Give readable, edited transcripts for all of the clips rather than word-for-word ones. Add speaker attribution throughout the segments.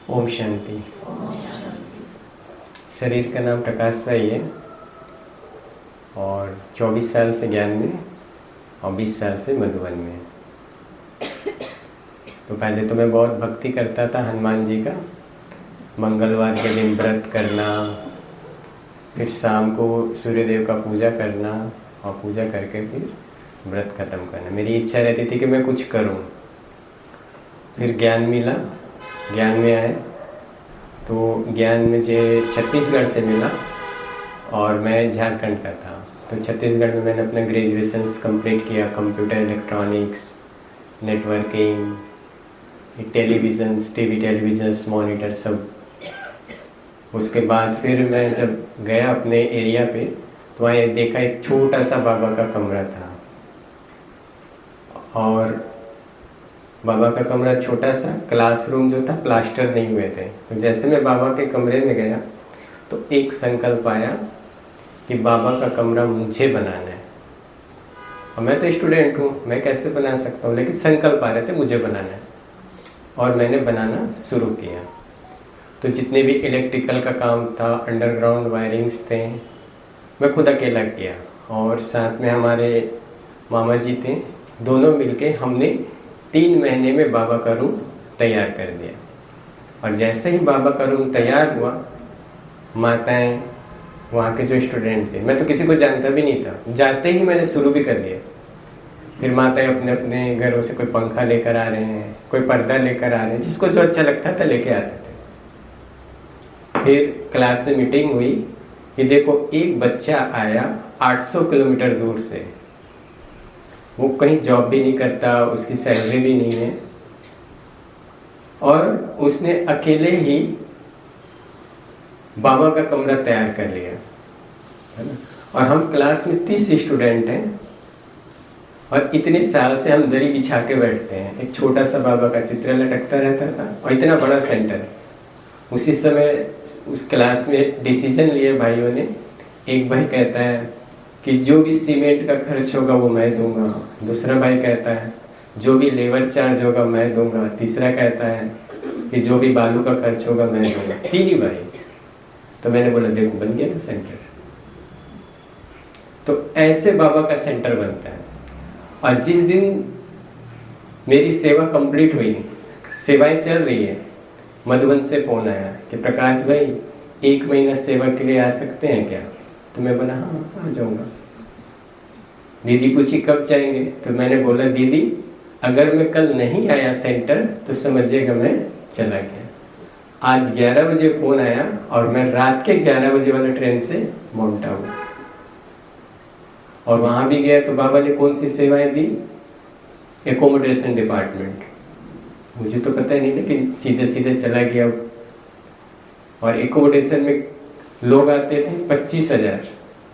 Speaker 1: ओम शांति। शरीर का नाम प्रकाश भाई है और 24 साल से ज्ञान में और 20 साल से मधुबन में। तो पहले तो मैं बहुत भक्ति करता था हनुमान जी का, मंगलवार के दिन व्रत करना, फिर शाम को सूर्यदेव का पूजा करना और पूजा करके फिर व्रत खत्म करना। मेरी इच्छा रहती थी कि मैं कुछ करूं। फिर ज्ञान मिला, ज्ञान में आए तो ज्ञान मुझे छत्तीसगढ़ से मिला और मैं झारखंड का था। तो छत्तीसगढ़ में मैंने अपना ग्रेजुएशन कंप्लीट किया, computer electronics, networking, television, TV television monitor सब। उसके बाद फिर मैं जब गया अपने एरिया पे तो वहाँ देखा एक छोटा सा बाबा का कमरा था और बाबा का कमरा छोटा सा, क्लासरूम जो था प्लास्टर नहीं हुए थे। तो जैसे मैं बाबा के कमरे में गया तो एक संकल्प आया कि बाबा का कमरा मुझे बनाना है। और मैं तो स्टूडेंट हूँ, मैं कैसे बना सकता हूँ, लेकिन संकल्प आ रहे थे मुझे बनाना है और मैंने बनाना शुरू किया। तो जितने भी इलेक्ट्रिकल का काम था, अंडरग्राउंड वायरिंग्स थे, मैं खुद अकेला किया और साथ में हमारे मामा जी थे। दोनों मिलके हमने 3 महीने में बाबा का रूम तैयार कर दिया। और जैसे ही बाबा का रूम तैयार हुआ, माताएं, वहाँ के जो स्टूडेंट थे, मैं तो किसी को जानता भी नहीं था, जाते ही मैंने शुरू भी कर लिया। फिर माताएं अपने अपने घरों से कोई पंखा लेकर आ रहे हैं, कोई पर्दा लेकर आ रहे हैं, जिसको जो अच्छा लगता था लेके आते थे। फिर क्लास में मीटिंग हुई कि देखो एक बच्चा आया 800 किलोमीटर दूर से, वो कहीं जॉब भी नहीं करता, उसकी सैलरी भी नहीं है, और उसने अकेले ही बाबा का कमरा तैयार कर लिया, है ना। और हम क्लास में 30 स्टूडेंट हैं और इतने साल से हम दरी बिछा के बैठते हैं। एक छोटा सा बाबा का चित्र लटकता रहता था और इतना बड़ा सेंटर। उसी समय उस क्लास में डिसीजन लिए भाइयों ने। एक भाई कहता है कि जो भी सीमेंट का खर्च होगा वो मैं दूंगा, दूसरा भाई कहता है जो भी लेबर चार्ज होगा मैं दूंगा, तीसरा कहता है कि जो भी बालू का खर्च होगा मैं दूंगा। 3 ही भाई। तो मैंने बोला देखो बन गया ना सेंटर। तो ऐसे बाबा का सेंटर बनता है। और जिस दिन मेरी सेवा कंप्लीट हुई, सेवाएं चल रही है, मधुबन से फोन आया कि प्रकाश भाई 1 महीना सेवा के लिए आ सकते हैं क्या? तो मैं बोला हाँ आ जाऊंगा। दीदी पूछी कब जाएंगे? तो मैंने बोला दीदी अगर मैं कल नहीं आया सेंटर तो समझिएगा मैं चला गया। आज 11 बजे फोन आया और मैं रात के 11 बजे वाले ट्रेन से माउंट आबू। और वहां भी गया तो बाबा ने कौन सी सेवाएं दी? Accommodation department. मुझे तो पता ही नहीं, लेकिन सीधे सीधे चला गया। और एकोमोडेशन में लोग आते थे 25,000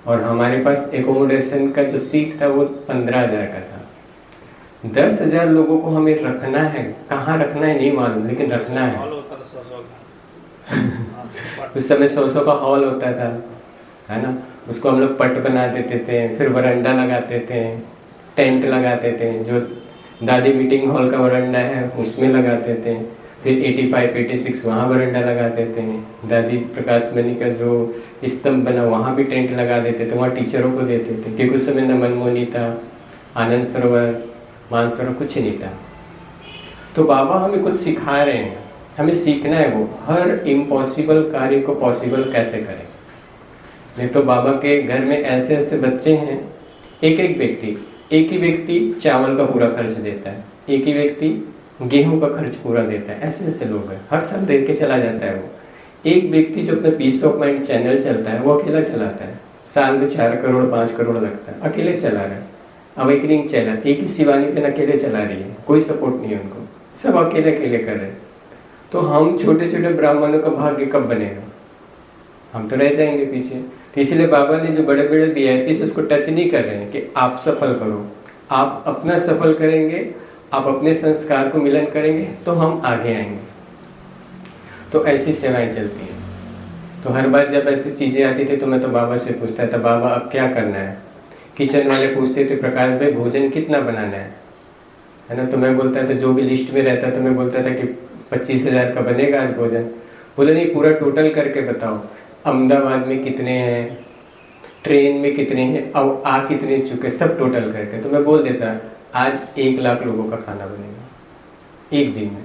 Speaker 1: और हमारे पास एकोमोडेशन का जो सीट था वो 15,000 का था। 10,000 लोगों को हमें रखना है, कहाँ रखना है नहीं मालूम, लेकिन रखना है। उस समय 100 का हॉल होता था, है ना। उसको हम लोग पट बना देते थे, फिर वरांडा लगाते थे, टेंट लगाते थे। जो दादी मीटिंग हॉल का वरांडा है उसमें लगाते थे। फिर 85, 86 वहाँ वरांडा लगाते थे। दादी प्रकाश मणि का जो स्तंभ बना वहाँ भी टेंट लगा देते थे। वहाँ टीचरों को देते थे, क्योंकि उस समय न मनमोहनी था, आनंद सरोवर, मानसरोवर कुछ नहीं था। तो बाबा हमें कुछ सिखा रहे हैं, हमें सीखना है वो हर इम्पॉसिबल कार्य को पॉसिबल कैसे करें। नहीं तो बाबा के घर में ऐसे ऐसे बच्चे हैं, एक ही व्यक्ति चावल का पूरा खर्च देता है, एक ही व्यक्ति गेहूं का खर्च पूरा देता है। ऐसे ऐसे लोग हैं, हर साल दे के चला जाता है वो। एक व्यक्ति जो अपना पीस ऑफ माइंड चैनल चलता है वो अकेला चलाता है, साल में 4 करोड़ 5 करोड़ लगता है, अकेले चला रहा है। अवेकनिंग चैनल एक ही शिवानी पेन अकेले चला रही है, कोई सपोर्ट नहीं है उनको, सब अकेले अकेले कर रहे हैं। तो हम छोटे छोटे ब्राह्मणों का भाग्य कब बनेगा? हम तो रह जाएंगे पीछे। तो इसलिए बाबा ने जो बड़े बड़े VIP से उसको टच नहीं कर रहे हैं कि आप सफल करो। आप अपना सफल करेंगे, आप अपने संस्कार को मिलन करेंगे तो हम आगे आएंगे। तो ऐसी सेवाएं चलती हैं। तो हर बार जब ऐसी चीज़ें आती थी तो मैं तो बाबा से पूछता था बाबा अब क्या करना है। किचन वाले पूछते थे प्रकाश भाई भोजन कितना बनाना है ना। तो मैं बोलता था जो भी लिस्ट में रहता तो मैं बोलता था कि 25,000 का बनेगा आज भोजन। बोले नहीं, पूरा टोटल करके बताओ, अहमदाबाद में कितने हैं, ट्रेन में कितने हैं, अब आ कितने चुके, सब टोटल करके। तो मैं बोल देता आज 1 लाख लोगों का खाना बनेगा एक दिन में,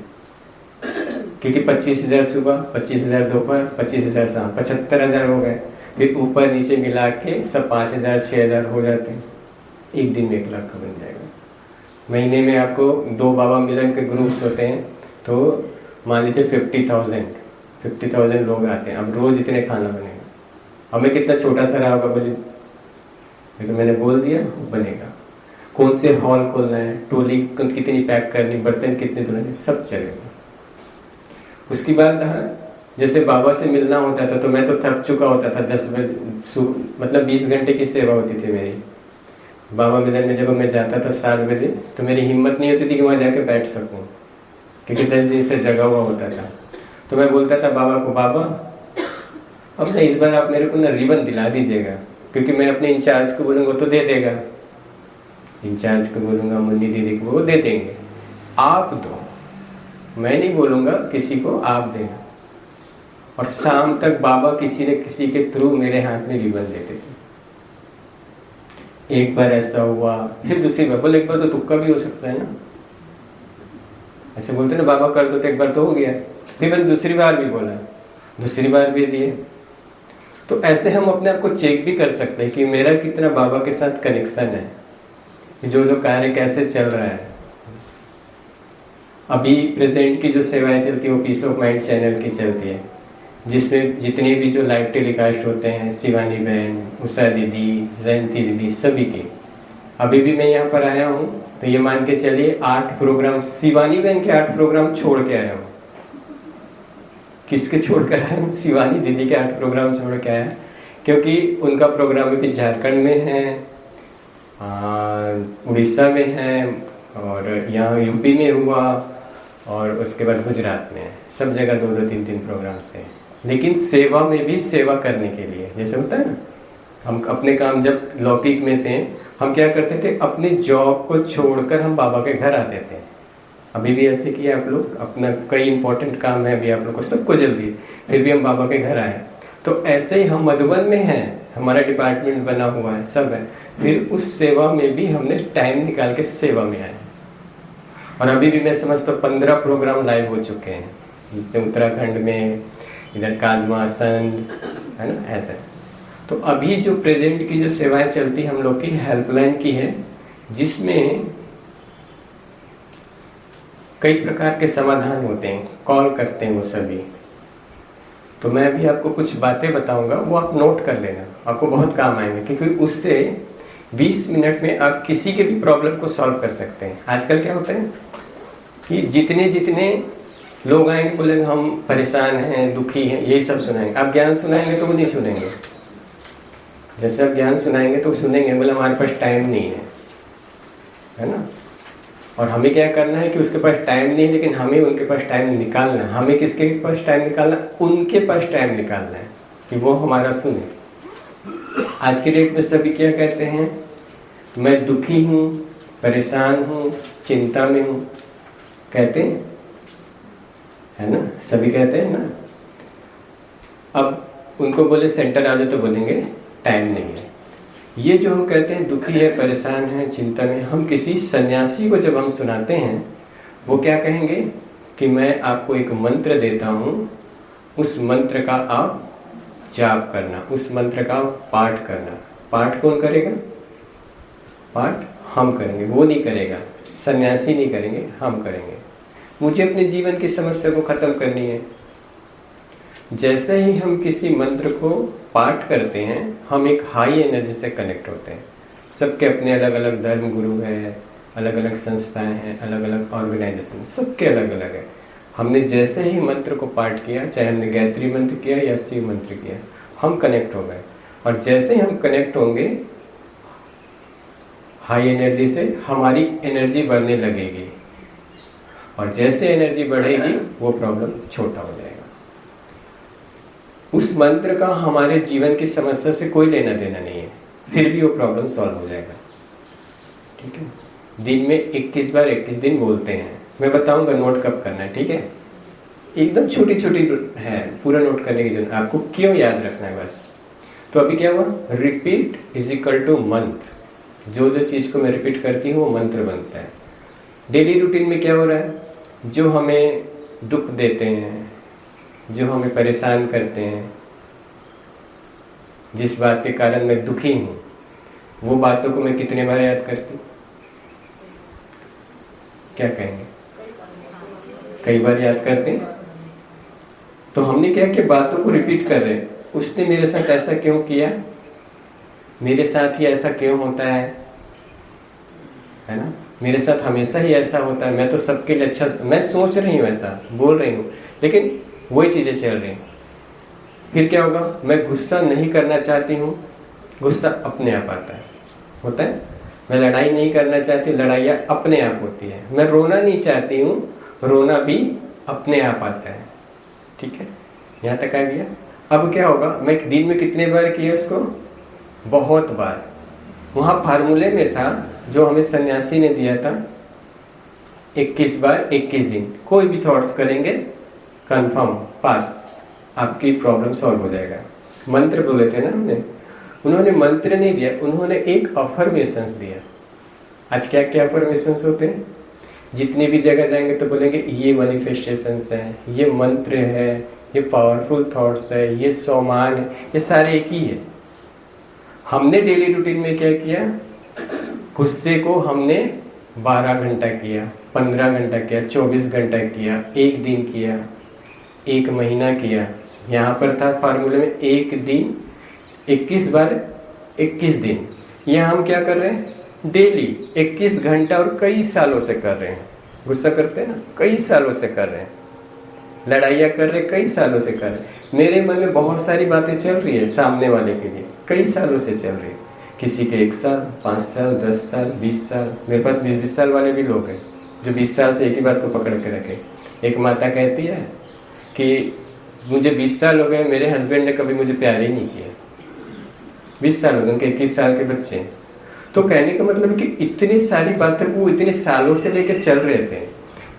Speaker 1: क्योंकि 25,000 सुबह, 25,000 दोपहर, 25,000 शाम, 75,000 हो गए। फिर ऊपर नीचे मिला के सब 5,000 6,000 हो जाते हैं, एक दिन में 1 लाख का बन जाएगा। महीने में आपको 2 बाबा मिलन के ग्रुप्स होते हैं, तो मान लीजिए 50,000 लोग आते हैं। अब रोज इतने खाना बनेगा, हमें कितना छोटा सा रहा होगा बोलिए, लेकिन मैंने बोल दिया बनेगा। कौन से हॉल खोलना है, टोली कितनी पैक करनी, बर्तन कितने धुलने, सब चलेगा। उसके बाद जैसे बाबा से मिलना होता था तो मैं तो थक चुका होता था, 10 बजे मतलब 20 घंटे की सेवा होती थी मेरी। बाबा मिलन में जब मैं जाता था 7 बजे, तो मेरी हिम्मत नहीं होती थी कि वहाँ जाके बैठ सकूँ, क्योंकि 10 दिन से जगा हुआ होता था। तो मैं बोलता था बाबा को, बाबा अब ना इस बार आप मेरे को ना रिबन दिला दीजिएगा, क्योंकि मैं अपने इंचार्ज को बोलूँगा तो दे देगा, इंचार्ज को बोलूँगा मुन्नी दीदी को वो दे देंगे, आप दो, मैं नहीं बोलूँगा किसी को, आप देना। और शाम तक बाबा किसी न किसी के थ्रू मेरे हाथ में रिबन देते थे। एक बार ऐसा हुआ, फिर दूसरी बार बोले एक बार तो तुक्का भी हो सकता है ना, ऐसे बोलते ना बाबा कर दो तो एक बार तो हो गया। फिर मैंने दूसरी बार भी बोला, दूसरी बार भी दिए। तो ऐसे हम अपने आप को चेक भी कर सकते हैं कि मेरा कितना बाबा के साथ कनेक्शन है, जो जो कार्य कैसे चल रहा है। अभी प्रेजेंट की जो सेवाएं चलती है वो पीस ऑफ माइंड चैनल की चलती है, जिसमें जितने भी जो लाइव टेलीकास्ट होते हैं, शिवानी बहन, उषा दीदी, जयंती दीदी, सभी की। अभी भी मैं यहाँ पर आया हूँ तो ये मान के चलिए 8 प्रोग्राम, शिवानी बहन के 8 प्रोग्राम छोड़ के आया हूँ। किसके छोड़ कर आया हूँ? शिवानी दीदी के 8 प्रोग्राम छोड़ के आया, क्योंकि उनका प्रोग्राम भी झारखंड में है, उड़ीसा में है, और यहाँ यूपी में हुआ, और उसके बाद गुजरात में है। सब जगह 2-2, 3-3 प्रोग्राम थे। लेकिन सेवा में भी सेवा करने के लिए, जैसे होता है ना, हम अपने काम जब लौकिक में थे, हम क्या करते थे, अपनी जॉब को छोड़कर हम बाबा के घर आते थे। अभी भी ऐसे किया आप लोग, अपना कई इंपॉर्टेंट काम है अभी आप लोग को, सबको जल्दी, फिर भी हम बाबा के घर आए। तो ऐसे ही हम मधुबन में हैं, हमारा डिपार्टमेंट बना हुआ है, सब है, फिर उस सेवा में भी हमने टाइम निकाल के सेवा में आए। और अभी भी मैं समझता हूँ 15 प्रोग्राम लाइव हो चुके हैं, जिसमें उत्तराखंड में, इधर कादमासन है ना, ऐसा। तो अभी जो प्रेजेंट की जो सेवाएं चलती हम लोग की हेल्पलाइन की है, जिसमें कई प्रकार के समाधान होते हैं, कॉल करते हैं वो सभी। तो मैं भी आपको कुछ बातें बताऊंगा, वो आप नोट कर लेना, आपको बहुत काम आएंगे, क्योंकि उससे 20 मिनट में आप किसी के भी प्रॉब्लम को सॉल्व कर सकते हैं। आजकल क्या होता है कि जितने जितने लोग आएंगे बोलेंगे हम परेशान हैं, दुखी हैं, यही सब सुनाएंगे। आप ज्ञान सुनाएंगे तो वो नहीं सुनेंगे। जैसे आप ज्ञान सुनाएंगे तो सुनेंगे, बोले हमारे पास टाइम नहीं है ना। और हमें क्या करना है कि उसके पास टाइम नहीं है, लेकिन हमें उनके पास टाइम निकालना है। हमें किसके पास टाइम निकालना? उनके पास टाइम निकालना है कि वो हमारा सुने। आज की डेट में सभी क्या कहते हैं, मैं दुखी हूँ, परेशान हूँ, चिंता में हूँ, कहते हैं, है ना, सभी कहते हैं ना। अब उनको बोले सेंटर आ जाओ तो बोलेंगे टाइम नहीं है। ये जो हम कहते हैं दुखी है, परेशान है, चिंता में, हम किसी सन्यासी को जब हम सुनाते हैं, वो क्या कहेंगे कि मैं आपको एक मंत्र देता हूँ, उस मंत्र का आप जाप करना, उस मंत्र का पाठ करना। पाठ कौन करेगा? पाठ हम करेंगे, वो नहीं करेगा, सन्यासी नहीं करेंगे, हम करेंगे। मुझे अपने जीवन की समस्या को खत्म करनी है। जैसे ही हम किसी मंत्र को पाठ करते हैं, हम एक हाई एनर्जी से कनेक्ट होते हैं। सबके अपने अलग अलग धर्म गुरु है, अलग अलग संस्थाएं हैं, अलग अलग ऑर्गेनाइजेशन, सबके अलग अलग है। हमने जैसे ही मंत्र को पाठ किया, चाहे हमने गायत्री मंत्र किया या शिव मंत्र किया, हम कनेक्ट हो गए। और जैसे ही हम कनेक्ट होंगे हाई एनर्जी से, हमारी एनर्जी बढ़ने लगेगी, और जैसे एनर्जी बढ़ेगी वो प्रॉब्लम छोटा हो जाएगा। उस मंत्र का हमारे जीवन की समस्या से कोई लेना देना नहीं है, फिर भी वो प्रॉब्लम सॉल्व हो जाएगा। ठीक है, दिन में 21 बार 21 दिन बोलते हैं। मैं बताऊंगा नोट कब करना है, ठीक है। एकदम छोटी छोटी है, पूरा नोट करने की जरूरत, आपको क्यों याद रखना है बस। तो अभी क्या हुआ, रिपीट इज इक्वल टू मंत्र। जो जो चीज को मैं रिपीट करती हूँ वो मंत्र बनता है। डेली रूटीन में क्या हो रहा है, जो हमें दुख देते हैं, जो हमें परेशान करते हैं, जिस बात के कारण मैं दुखी हूँ, वो बातों को मैं कितने बार याद करती हूँ? क्या कहेंगे? कई बार याद करते हैं। तो हमने क्या कि बातों को रिपीट कर रहे हैं, उसने मेरे साथ ऐसा क्यों किया, मेरे साथ ही ऐसा क्यों होता है ना, मेरे साथ हमेशा ही ऐसा होता है, मैं तो सबके लिए अच्छा, मैं सोच रही हूँ ऐसा, बोल रही हूँ, लेकिन वही चीजें चल रही हैं। फिर क्या होगा, मैं गुस्सा नहीं करना चाहती हूँ, गुस्सा अपने आप आता है, होता है। मैं लड़ाई नहीं करना चाहती, लड़ाइयाँ अपने आप होती है। मैं रोना नहीं चाहती हूँ, रोना भी अपने आप आता है। ठीक है, यहाँ तक आ गया। अब क्या होगा, मैं दिन में कितने बार किया इसको, बहुत बार। वहाँ फार्मूले में था जो हमें सन्यासी ने दिया था, 21 बार 21 दिन। कोई भी थॉट्स करेंगे कंफर्म पास, आपकी प्रॉब्लम सॉल्व हो जाएगा। मंत्र बोले थे ना हमने, उन्होंने मंत्र नहीं दिया, उन्होंने एक अफर्मेशंस दिया। आज क्या क्या अफर्मेशंस होते हैं, जितनी भी जगह जाएंगे तो बोलेंगे ये मैनिफेस्टेशंस है, ये मंत्र है, ये पावरफुल थॉट्स है, ये सोमान है, ये सारे एक ही है। हमने डेली रूटीन में क्या किया, गुस्से को हमने 12 घंटा किया, 15 घंटा किया, 24 घंटा किया, एक दिन किया, एक महीना किया। यहाँ पर था फार्मूले में एक दिन 21 बार 21 दिन। यहाँ हम क्या कर रहे हैं, डेली 21 घंटा और कई सालों से कर रहे हैं। गुस्सा करते हैं ना, कई सालों से कर रहे हैं, लड़ाइयाँ कर रहे हैं, कई सालों से कर रहे हैं। मेरे मन में बहुत सारी बातें चल रही है सामने वाले के लिए, कई सालों से चल रही है। किसी के 1 साल, 5 साल, 10 साल, 20 साल, मेरे पास 20-20 साल वाले भी लोग हैं जो 20 साल से एक ही बात को पकड़ के रखे। एक माता कहती है कि मुझे 20 साल हो गए, मेरे हस्बैंड ने कभी मुझे प्यार ही नहीं किया। 20 साल हो गए, उनके 21 साल के बच्चे हैं। तो कहने का मतलब कि इतनी सारी बातें वो इतने सालों से लेकर चल रहे थे,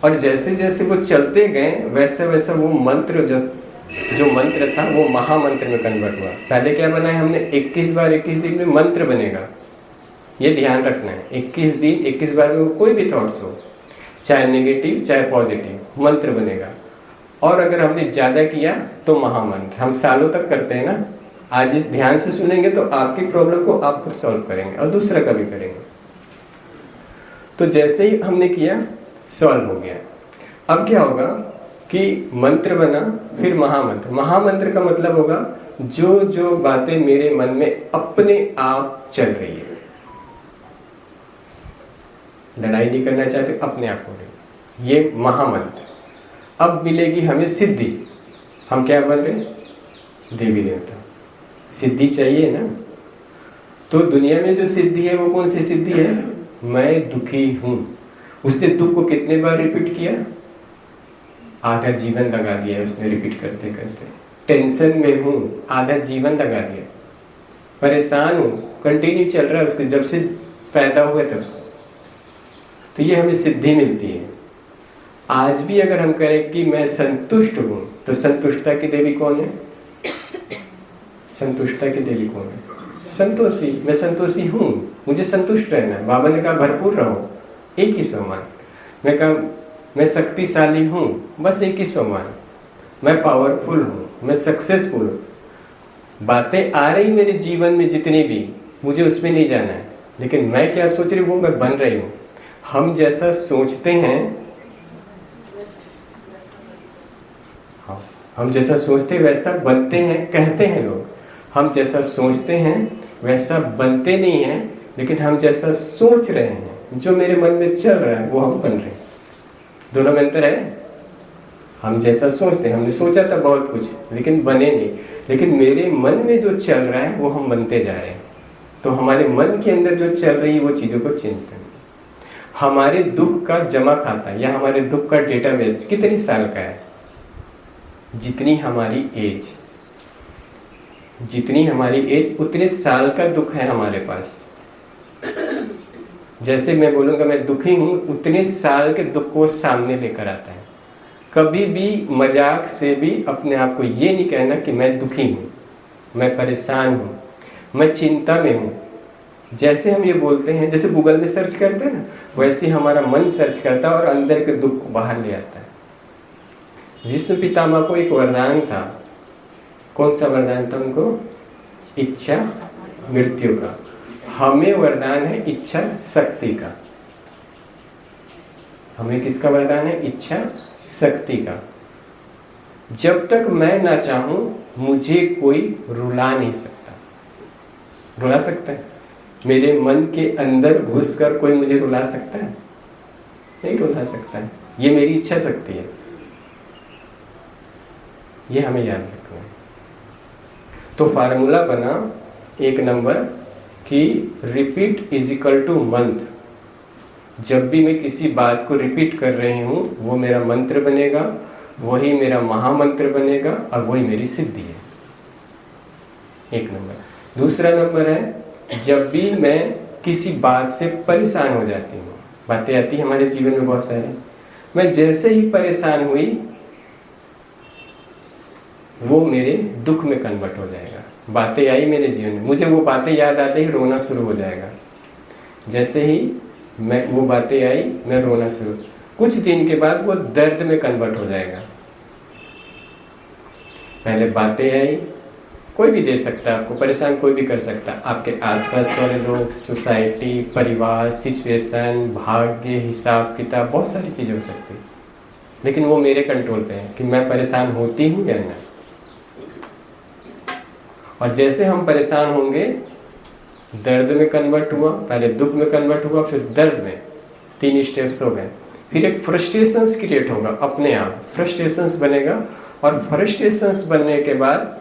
Speaker 1: और जैसे जैसे वो चलते गए वैसे वैसे वो मंत्र जो मंत्र था वो महामंत्र में कन्वर्ट हुआ। पहले क्या बना है हमने, 21 बार 21 दिन में मंत्र बनेगा, ये ध्यान रखना है। 21 दिन 21 बार में कोई भी थॉट्स हो, चाहे नेगेटिव चाहे पॉजिटिव, मंत्र बनेगा। और अगर हमने ज्यादा किया तो महामंत्र। हम सालों तक करते हैं ना, आज ध्यान से सुनेंगे तो आपकी प्रॉब्लम को आप खुद सॉल्व करेंगे और दूसरा का भी करेंगे। तो जैसे ही हमने किया सॉल्व हो गया। अब क्या होगा कि मंत्र बना, फिर महामंत्र। महामंत्र का मतलब होगा जो जो बातें मेरे मन में अपने आप चल रही है, लड़ाई नहीं करना चाहते, अपने आप हो रही, ये महामंत्र। अब मिलेगी हमें सिद्धि। हम क्या बन रहे, देवी देवता। सिद्धि चाहिए ना, तो दुनिया में जो सिद्धि है वो कौन सी सिद्धि है, मैं दुखी हूं। उसने दुख को कितने बार रिपीट किया, आधा जीवन लगा दिया उसने रिपीट करते करते। टेंशन में हूं, आधा जीवन लगा दिया। परेशान हूं, कंटिन्यू चल रहा है उसके, जब से पैदा हुए तब से। तो ये हमें सिद्धि मिलती है। आज भी अगर हम करें कि मैं संतुष्ट हूं, तो संतुष्टता की देवी कौन है, संतुष्टता की देवी कौन है, संतोषी। मैं संतोषी हूं, मुझे संतुष्ट रहना है। बाबा ने कहा भरपूर रहो, एक ही सोमान। मैं कहा मैं शक्तिशाली हूं, बस एक ही सोमान। मैं पावरफुल हूं, मैं सक्सेसफुल हूं। बातें आ रही मेरे जीवन में जितनी भी, मुझे उसमें नहीं जाना है, लेकिन मैं क्या सोच रही हूँ वो मैं बन रही हूँ। हम जैसा सोचते हैं, हम जैसा सोचते हैं वैसा बनते हैं, कहते हैं लोग। हम जैसा सोचते हैं वैसा बनते नहीं हैं, लेकिन हम जैसा सोच रहे हैं, जो मेरे मन में चल रहा है वो हम बन रहे हैं। दोनों में अंतर है। हम जैसा सोचते हैं, हमने सोचा था बहुत कुछ लेकिन बने नहीं, लेकिन मेरे मन में जो चल रहा है वो हम बनते जा रहे हैं। तो हमारे मन के अंदर जो चल रही है वो चीजों को चेंज करना। हमारे दुख का जमा खाता या हमारे दुख का डेटाबेस कितनी साल का है, जितनी हमारी एज, जितनी हमारी एज उतने साल का दुख है हमारे पास। जैसे मैं बोलूंगा मैं दुखी हूं, उतने साल के दुख को सामने लेकर आता है। कभी भी मजाक से भी अपने आप को ये नहीं कहना कि मैं दुखी हूँ, मैं परेशान हूँ, मैं चिंता में हूँ। जैसे हम ये बोलते हैं, जैसे गूगल में सर्च करते हैं ना, वैसे ही हमारा मन सर्च करता है और अंदर के दुख को बाहर ले आता है। विष्णु पितामह को एक वरदान था। कौन सा वरदान था उनको? इच्छा मृत्यु का। हमें वरदान है इच्छा शक्ति का। हमें किसका वरदान है? इच्छा शक्ति का। जब तक मैं ना चाहूं मुझे कोई रुला नहीं सकता। रुला सकता है? मेरे मन के अंदर घुसकर कोई मुझे रुला सकता है? नहीं रुला सकता है। ये मेरी इच्छा शक्ति है। ये हमें याद रखना है। तो फार्मूला बना 1 नंबर कि रिपीट इज इक्वल टू मंत्र। जब भी मैं किसी बात को रिपीट कर रही हूं वो मेरा मंत्र बनेगा, वही मेरा महामंत्र बनेगा और वही मेरी सिद्धि है। 1 नंबर। दूसरा नंबर है, जब भी मैं किसी बात से परेशान हो जाती हूँ, बातें आती है हमारे जीवन में बहुत सारी, मैं जैसे ही परेशान हुई वो मेरे दुख में कन्वर्ट हो जाएगा। बातें आई मेरे जीवन में, मुझे वो बातें याद आते ही रोना शुरू हो जाएगा। जैसे ही मैं वो बातें आई मैं रोना शुरू, कुछ दिन के बाद वो दर्द में कन्वर्ट हो जाएगा। पहले बातें आई, कोई भी दे सकता है आपको, परेशान कोई भी कर सकता है, आपके आसपास वाले लोग, सोसाइटी, परिवार, सिचुएशन, भाग्य, हिसाब किताब, बहुत सारी चीज़ें हो सकती है। लेकिन वो मेरे कंट्रोल पे है कि मैं परेशान होती हूँ या नहीं। और जैसे हम परेशान होंगे, दर्द में कन्वर्ट हुआ, पहले दुख में कन्वर्ट हुआ, फिर दर्द में, 3 स्टेप्स हो गए। फिर एक फ्रस्ट्रेशंस क्रिएट होगा, अपने आप फ्रस्ट्रेशंस बनेगा। और फ्रस्ट्रेशंस बनने के बाद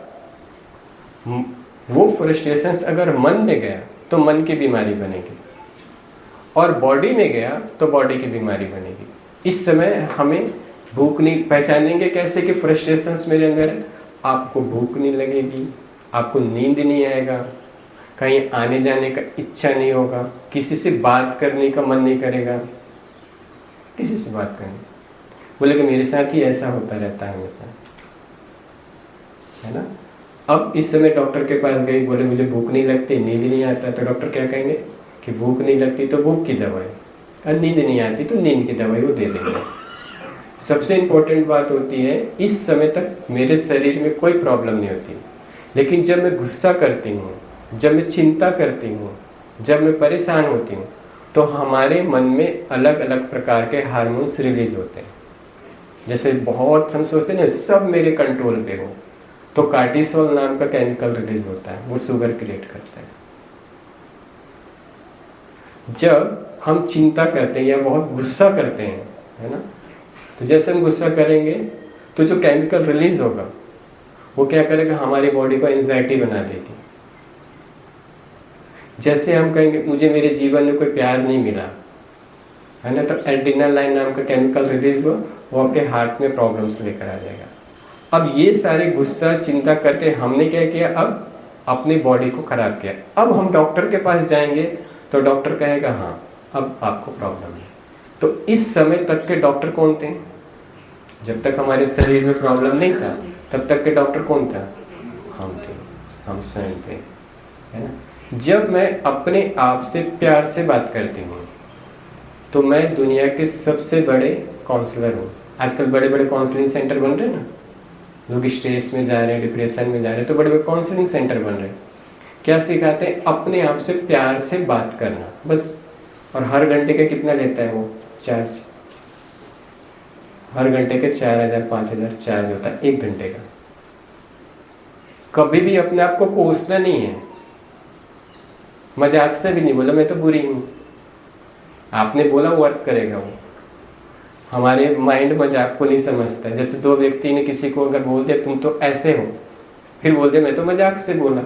Speaker 1: वो फ्रस्ट्रेशंस अगर मन में गया तो मन की बीमारी बनेगी, और बॉडी में गया तो बॉडी की बीमारी बनेगी। इस समय हमें भूख नहीं, पहचानेंगे कैसे कि फ्रस्ट्रेशंस मेरे अंदर है? आपको भूख नहीं लगेगी, आपको नींद नहीं आएगा, कहीं आने जाने का इच्छा नहीं होगा, किसी से बात करने का मन नहीं करेगा, किसी से बात करने। बोले कि मेरे साथ ही ऐसा होता रहता है हमेशा, है ना। अब इस समय डॉक्टर के पास गई, बोले मुझे भूख नहीं लगती, नींद नहीं आता, तो डॉक्टर क्या कहेंगे कि भूख नहीं लगती तो भूख की दवाई, और नींद नहीं आती तो नींद की दवाई वो दे देंगे। सबसे इम्पोर्टेंट बात होती है, इस समय तक मेरे शरीर में कोई प्रॉब्लम नहीं होती, लेकिन जब मैं गुस्सा करती हूँ, जब मैं चिंता करती हूँ, जब मैं परेशान होती हूँ, तो हमारे मन में अलग अलग प्रकार के हार्मोन्स रिलीज होते हैं। जैसे बहुत हम सोचते हैं ना सब मेरे कंट्रोल पे हो, तो कार्टिसोल नाम का केमिकल रिलीज होता है, वो शुगर क्रिएट करता है। जब हम चिंता करते हैं या बहुत गुस्सा करते हैं, है ना, तो जैसे हम गुस्सा करेंगे तो जो केमिकल रिलीज होगा वो क्या करेगा, हमारी बॉडी को एंजाइटी बना देगी। जैसे हम कहेंगे मुझे मेरे जीवन में कोई प्यार नहीं मिला, है ना, तो एड्रेनालाइन नाम का केमिकल रिलीज हुआ, वो आपके हार्ट में प्रॉब्लम्स लेकर आ जाएगा। अब ये सारे गुस्सा चिंता करके हमने क्या किया, अब अपनी बॉडी को खराब किया। अब हम डॉक्टर के पास जाएंगे तो डॉक्टर कहेगा हाँ अब आपको प्रॉब्लम है। तो इस समय तक के डॉक्टर कौन थे? जब तक हमारे शरीर में प्रॉब्लम नहीं था तब तक के डॉक्टर कौन था? हम थे, हम स्वयं थे, है ना। जब मैं अपने आप से प्यार से बात करती हूँ तो मैं दुनिया के सबसे बड़े काउंसलर हूँ। आजकल बड़े बड़े काउंसलिंग सेंटर बन रहे हैं ना, लोग स्ट्रेस में जा रहे हैं, डिप्रेशन में जा रहे हैं, तो बड़े बड़े काउंसलिंग सेंटर बन रहे हैं। क्या सिखाते हैं? अपने आप से प्यार से बात करना, बस। और हर घंटे का कितना लेता है वो चार्ज? हर घंटे के 4000 5000 चार्ज होता है, 1 घंटे का। कभी भी अपने आप को कोसना नहीं है, मजाक से भी नहीं बोला मैं तो बुरी हूं। आपने बोला वर्क करेगा वो। हमारे माइंड मजाक को नहीं समझता। जैसे 2 व्यक्ति ने किसी को अगर बोल दिया तुम तो ऐसे हो, फिर बोल दिया मैं तो मजाक से बोला,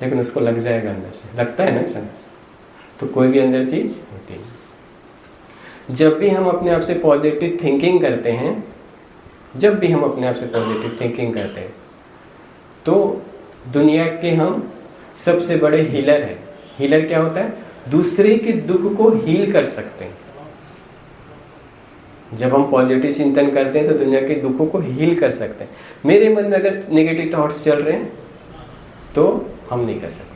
Speaker 1: लेकिन उसको लग जाएगा अंदर से, लगता है ना सर। तो कोई भी अंदर चीज होती है। जब भी हम अपने आप से पॉजिटिव थिंकिंग करते हैं, जब भी हम अपने आप से पॉजिटिव थिंकिंग करते हैं, तो दुनिया के हम सबसे बड़े हीलर हैं। हीलर क्या होता है? दूसरे के दुख को हील कर सकते हैं। जब हम पॉजिटिव चिंतन करते हैं तो दुनिया के दुखों को हील कर सकते हैं। मेरे मन में अगर नेगेटिव थॉट्स चल रहे हैं तो हम नहीं कर सकते।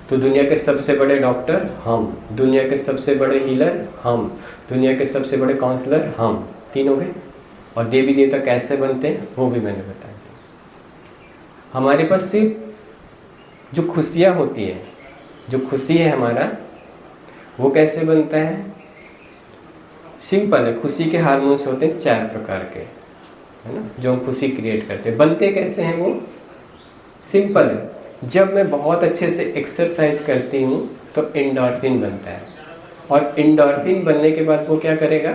Speaker 1: तो दुनिया के सबसे बड़े डॉक्टर हम, दुनिया के सबसे बड़े हीलर हम, दुनिया के सबसे बड़े काउंसलर हम, तीन हो गए। और देवी देवता कैसे बनते हैं वो भी मैंने बताया। हमारे पास सिर्फ जो खुशियाँ होती है, जो खुशी है हमारा, वो कैसे बनता है? सिंपल है। खुशी के हार्मोन्स होते हैं 4 प्रकार के, है ना, जो हम खुशी क्रिएट करते हैं। बनते कैसे हैं वो? सिंपल है। जब मैं बहुत अच्छे से एक्सरसाइज करती हूँ तो एंडोर्फिन बनता है, और एंडोर्फिन बनने के बाद वो क्या करेगा?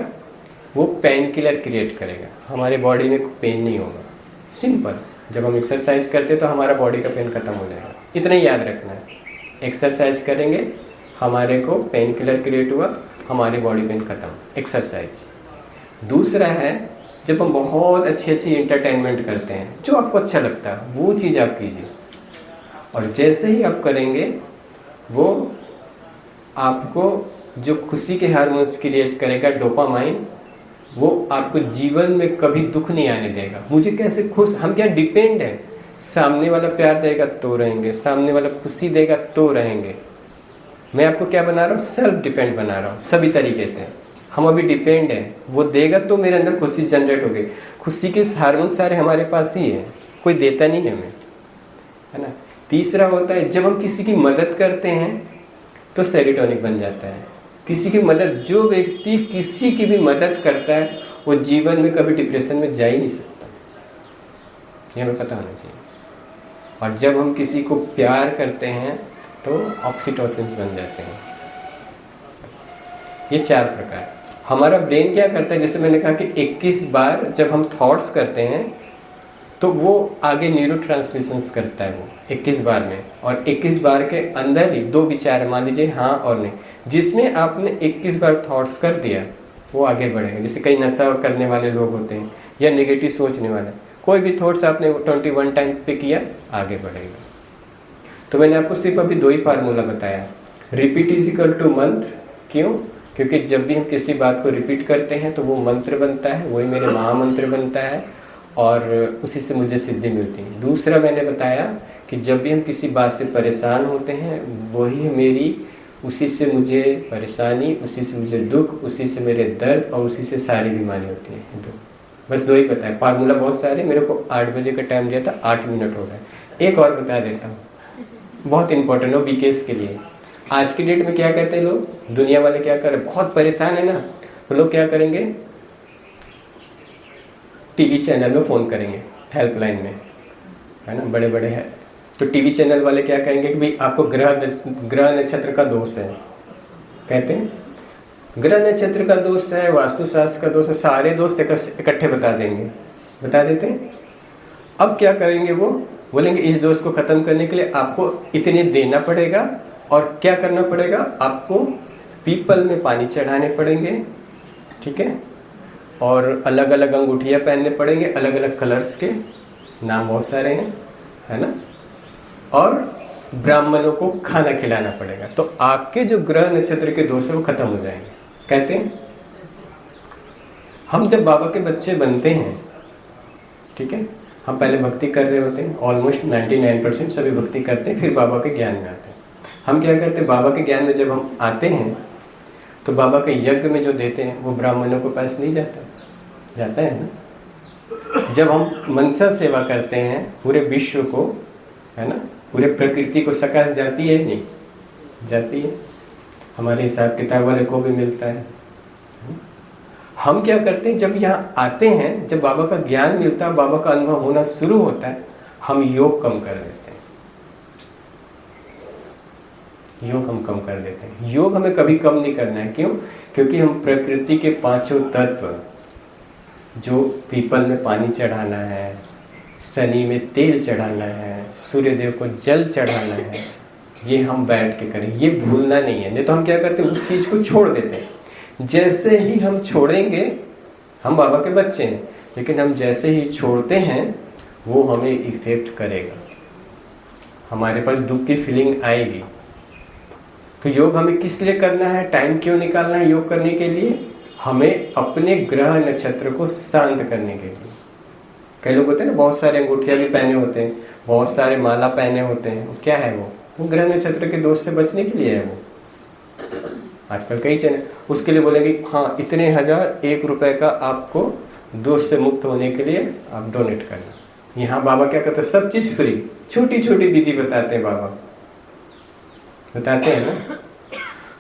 Speaker 1: वो पेन किलर क्रिएट करेगा, हमारे बॉडी में पेन नहीं होगा। सिंपल। जब हम एक्सरसाइज करते हैं तो हमारा बॉडी का पेन खत्म हो जाएगा। इतना ही याद रखना है। एक्सरसाइज करेंगे, हमारे को पेन किलर क्रिएट हुआ, हमारी बॉडी पेन खत्म। एक्सरसाइज। दूसरा है, जब हम बहुत अच्छी एंटरटेनमेंट करते हैं, जो आपको अच्छा लगता है वो चीज़ आप कीजिए, और जैसे ही आप करेंगे वो आपको जो खुशी के हार्मोन्स क्रिएट करेगा, डोपामाइन, वो आपको जीवन में कभी दुख नहीं आने देगा। मुझे कैसे खुश, हम क्या डिपेंड है, सामने वाला प्यार देगा तो रहेंगे, सामने वाला खुशी देगा तो रहेंगे। मैं आपको क्या बना रहा हूँ? सेल्फ डिपेंड बना रहा हूँ सभी तरीके से। हम अभी डिपेंड है, वो देगा तो मेरे अंदर खुशी जनरेट होगी। खुशी के हार्मोन सारे हमारे पास ही है, कोई देता नहीं है हमें, है ना। तीसरा होता है, जब हम किसी की मदद करते हैं तो सेरोटोनिन बन जाता है। किसी की मदद, जो व्यक्ति किसी की भी मदद करता है वो जीवन में कभी डिप्रेशन में जा ही नहीं सकता, ये हमें पता होना चाहिए। और जब हम किसी को प्यार करते हैं तो ऑक्सीटोसिन बन जाते हैं। ये 4 प्रकार। हमारा ब्रेन क्या करता है, जैसे मैंने कहा कि 21 बार जब हम थॉट्स करते हैं तो वो आगे न्यूरोट्रांसमिशंस करता है वो 21 बार में, और 21 बार के अंदर ही 2 विचार, मान लीजिए हाँ और नहीं, जिसमें आपने 21 बार थॉट्स कर दिया वो आगे बढ़ेगा। जैसे कई नशा करने वाले लोग होते हैं या नेगेटिव सोचने वाले, कोई भी थॉट्स आपने 21 टाइम पे किया, आगे बढ़ेगा। तो मैंने आपको सिर्फ अभी 2 ही फार्मूला बताया, रिपीट इज इक्वल टू मंत्र। क्यों? क्योंकि जब भी हम किसी बात को रिपीट करते हैं तो वो मंत्र बनता है, वही मेरे महामंत्र बनता है, और उसी से मुझे सिद्धि मिलती है। दूसरा मैंने बताया कि जब भी हम किसी बात से परेशान होते हैं, वही मेरी, उसी से मुझे परेशानी, उसी से मुझे दुख, उसी से मेरे दर्द, और उसी से सारी बीमारी होती है। बस 2 ही बताया। फार्मूला बहुत सारे, मेरे को 8 बजे का टाइम दिया था, 8 मिनट हो गए। एक और बता देता हूँ, बहुत इंपॉर्टेंट हो बीकेएस के लिए। आज की डेट में क्या कहते हैं लोग, दुनिया वाले क्या कर रहे हैं, बहुत परेशान है ना, तो लोग क्या करेंगे, टीवी चैनल में फ़ोन करेंगे, हेल्पलाइन में, है ना, बड़े बड़े हैं। तो टीवी चैनल वाले क्या कहेंगे कि भाई आपको ग्रह नक्षत्र का दोष है, कहते हैं ग्रह नक्षत्र का दोष है, वास्तुशास्त्र का दोष है, सारे दोस्त इकट्ठे बता देंगे, बता देते हैं। अब क्या करेंगे, वो बोलेंगे इस दोष को ख़त्म करने के लिए आपको इतने देना पड़ेगा, और क्या करना पड़ेगा, आपको पीपल में पानी चढ़ाने पड़ेंगे, ठीक है, और अलग अलग अंगूठियाँ पहनने पड़ेंगे, अलग अलग कलर्स के, नाम बहुत सारे हैं, है ना, और ब्राह्मणों को खाना खिलाना पड़ेगा। तो आपके जो ग्रह नक्षत्र के दोष है वो खत्म हो जाएंगे। कहते हैं हम जब बाबा के बच्चे बनते हैं, ठीक है, हम पहले भक्ति कर रहे होते हैं, ऑलमोस्ट 99% सभी भक्ति करते हैं, फिर बाबा के ज्ञान में आते हैं। हम क्या करते हैं, बाबा के ज्ञान में जब हम आते हैं तो बाबा के यज्ञ में जो देते हैं वो ब्राह्मणों के पास नहीं जाता है ना। जब हम मनसा सेवा करते हैं पूरे विश्व को, है ना, पूरे प्रकृति को सकाश जाती है, नहीं जाती है, हमारे हिसाब किताब वाले को भी मिलता है। हम क्या करते हैं, जब यहाँ आते हैं, जब बाबा का ज्ञान मिलता है, बाबा का अनुभव होना शुरू होता है, हम योग कम कर देते हैं, योग हम कम कर देते हैं। योग हमें कभी कम नहीं करना है। क्यों? क्योंकि हम प्रकृति के 5 तत्व, जो पीपल में पानी चढ़ाना है, शनि में तेल चढ़ाना है, सूर्य देव को जल चढ़ाना है, ये हम बैठ के करें, ये भूलना नहीं है। नहीं तो हम क्या करते हैं, उस चीज़ को छोड़ देते हैं। जैसे ही हम छोड़ेंगे, हम बाबा के बच्चे हैं, लेकिन हम जैसे ही छोड़ते हैं वो हमें इफेक्ट करेगा, हमारे पास दुख की फीलिंग आएगी। तो योग हमें किस लिए करना है, टाइम क्यों निकालना है योग करने के लिए? हमें अपने ग्रह नक्षत्र को शांत करने के लिए। कई लोग होते हैं ना, बहुत सारे अंगूठियां भी पहने होते हैं, बहुत सारे माला पहने होते हैं, क्या है वो ग्रह नक्षत्र के दोष से बचने के लिए है। वो आजकल कई चैनल उसके लिए बोलेंगे हाँ इतने 1001 रुपए का आपको दोष से मुक्त होने के लिए आप डोनेट करना। यहाँ बाबा क्या करते हैं, सब चीज फ्री, छोटी छोटी विधि बताते हैं बाबा, बताते हैं ना।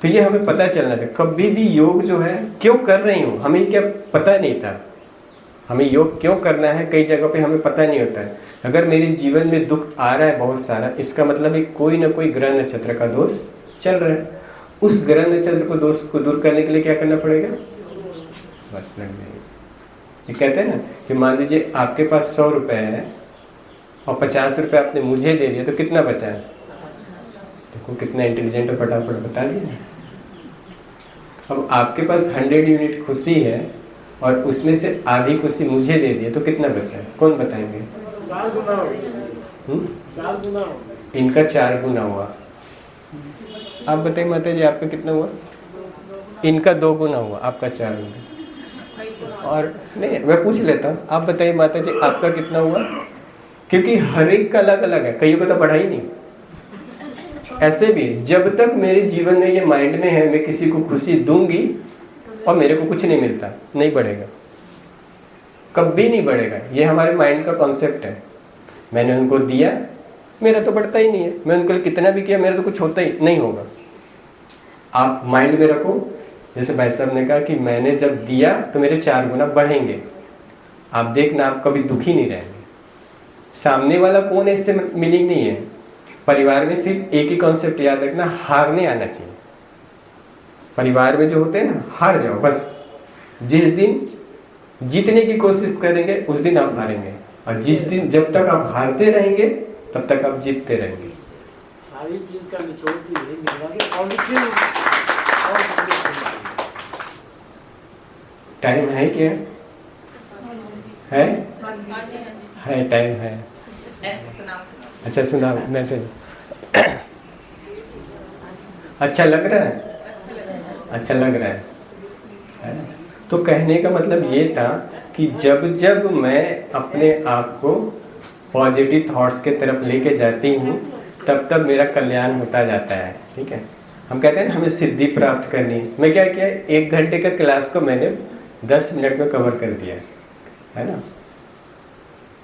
Speaker 1: तो ये हमें पता चलना था, कभी भी योग जो है क्यों कर रही हूँ, हमें क्या पता नहीं था, हमें योग क्यों करना है, कई जगह पे हमें पता नहीं होता है। अगर मेरे जीवन में दुख आ रहा है बहुत सारा, इसका मतलब है कोई ना कोई ग्रह नक्षत्र का दोष चल रहा है। उस ग्रह नक्षत्र को दोष को दूर करने के लिए क्या करना पड़ेगा, बस लग जाएगी। ये कहते हैं ना कि मान लीजिए आपके पास 100 रुपए है और 50 रुपए आपने मुझे दे दिया, तो कितना बचा है? देखो कितना इंटेलिजेंट है, फटाफट बता दिया। अब आपके पास 100 यूनिट खुशी है और उसमें से आधी खुशी मुझे दे दी, तो कितना बचा है? कौन बताएंगे?
Speaker 2: 4 गुना।
Speaker 1: इनका 4 गुना हुआ। आप बताइए माता जी आपका कितना हुआ? इनका 2 गुना हुआ, आपका 4 गुना। और नहीं मैं पूछ लेता हूँ, आप बताइए माता जी आपका कितना हुआ? क्योंकि हर एक का अलग अलग है, कईयों को तो पढ़ा ही नहीं। ऐसे भी जब तक मेरे जीवन में ये माइंड में है मैं किसी को खुशी दूंगी और मेरे को कुछ नहीं मिलता, नहीं बढ़ेगा, कभी नहीं बढ़ेगा। ये हमारे माइंड का कॉन्सेप्ट है। मैंने उनको दिया, मेरा तो बढ़ता ही नहीं है, मैं उनको कितना भी किया मेरा तो कुछ होता ही नहीं होगा। आप माइंड में रखो, जैसे भाई साहब ने कहा कि मैंने जब दिया तो मेरे 4 गुना बढ़ेंगे। आप देखना आप कभी दुखी नहीं रहेंगे। सामने वाला कौन है इससे मीनिंग नहीं है। परिवार में सिर्फ एक ही कॉन्सेप्ट याद रखना, हारने आना चाहिए। परिवार में जो होते हैं ना, हार जाओ बस। जिस दिन जीतने की कोशिश करेंगे उस दिन आप हारेंगे, और जिस दिन जब तक आप हारते रहेंगे तब तक आप जीतते रहेंगे।
Speaker 2: सारी चीज का निचोड़ तो यही मिलेगा कि पॉजिटिव।
Speaker 1: टाइम है क्या? है टाइम है। अच्छा सुना मैसेज अच्छा लग रहा है? अच्छा लग रहा है ना? तो कहने का मतलब ये था कि जब जब मैं अपने आप को पॉजिटिव थॉट्स के तरफ लेके जाती हूँ तब तब मेरा कल्याण होता जाता है। ठीक है, हम कहते हैं ना हमें सिद्धि प्राप्त करनी है। मैं क्या किया, 1 घंटे का क्लास को मैंने 10 मिनट में कवर कर दिया है ना।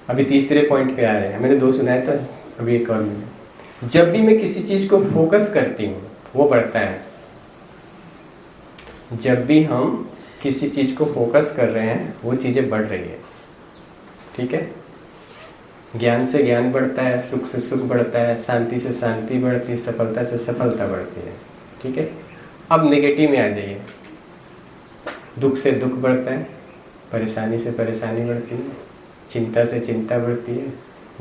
Speaker 1: अभी तीसरे पॉइंट पे आ रहे हैं, मैंने 2 सुनाया था, अभी एक और मिनट। जब भी मैं किसी चीज को फोकस करती हूँ वो बढ़ता है। जब भी हम किसी चीज को फोकस कर रहे हैं वो चीजें बढ़ रही है। ठीक है, ज्ञान से ज्ञान बढ़ता है, सुख से सुख बढ़ता है, शांति से शांति बढ़ती है, सफलता से सफलता बढ़ती है। ठीक है, अब नेगेटिव में आ जाइए। दुख से दुख बढ़ता है, परेशानी से परेशानी बढ़ती है, चिंता से चिंता बढ़ती है,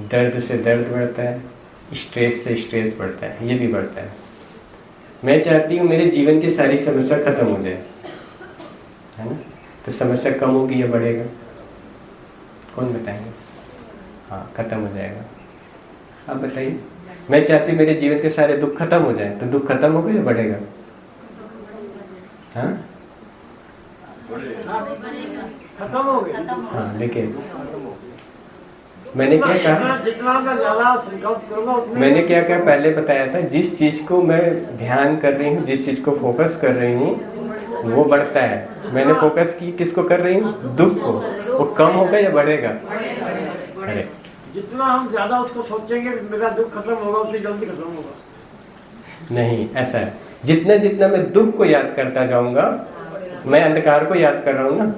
Speaker 1: दर्द से दर्द बढ़ता है, स्ट्रेस से स्ट्रेस बढ़ता है, ये भी बढ़ता है। मैं चाहती हूँ मेरे जीवन की सारी समस्या खत्म हो जाए, है ना। तो समस्या कम होगी या बढ़ेगा? कौन बताएंगे? हाँ, खत्म हो जाएगा। आप बताइए। मैं चाहती हूँ मेरे जीवन के सारे दुख खत्म हो जाए, तो दुख खत्म होगा या बढ़ेगा? हाँ,
Speaker 2: खत्म हो गया।
Speaker 1: हाँ देखिए मैंने क्या कहा,
Speaker 2: जितना मैं ज्यादा संकल्प करूंगा उतने
Speaker 1: मैंने क्या क्या पहले बताया था, जिस चीज को मैं ध्यान कर रही हूँ, जिस चीज को फोकस कर रही हूँ वो बढ़ता है। मैंने फोकस की किसको कर रही हूँ? दुख को। वो कम होगा या बढ़ेगा? अरे
Speaker 2: जितना हम ज्यादा उसको सोचेंगे मेरा दुख खत्म होगा उतनी जल्दी खत्म होगा।
Speaker 1: नहीं, ऐसा है, जितना जितना मैं दुख को याद करता जाऊंगा, मैं अंधकार को याद कर रहा हूँ ना।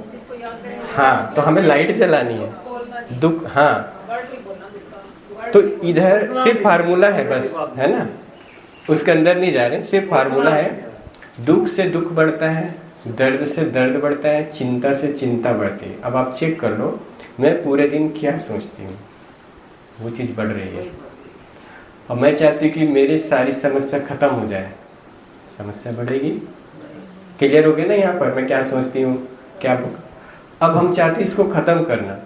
Speaker 1: हाँ, तो हमें लाइट जलानी है। दुख, हाँ, तो इधर सिर्फ फार्मूला है बस, है ना, उसके अंदर नहीं जा रहे, सिर्फ फार्मूला है। दुख से दुख बढ़ता है, दर्द से दर्द बढ़ता है, चिंता से चिंता बढ़ती है। अब आप चेक कर लो, मैं पूरे दिन क्या सोचती हूँ, वो चीज़ बढ़ रही है। और मैं चाहती हूँ कि मेरी सारी समस्या खत्म हो जाए, समस्या बढ़ेगी। क्लियर हो गया ना यहाँ पर मैं क्या सोचती हूँ, क्या। अब हम चाहते हैं इसको खत्म करना,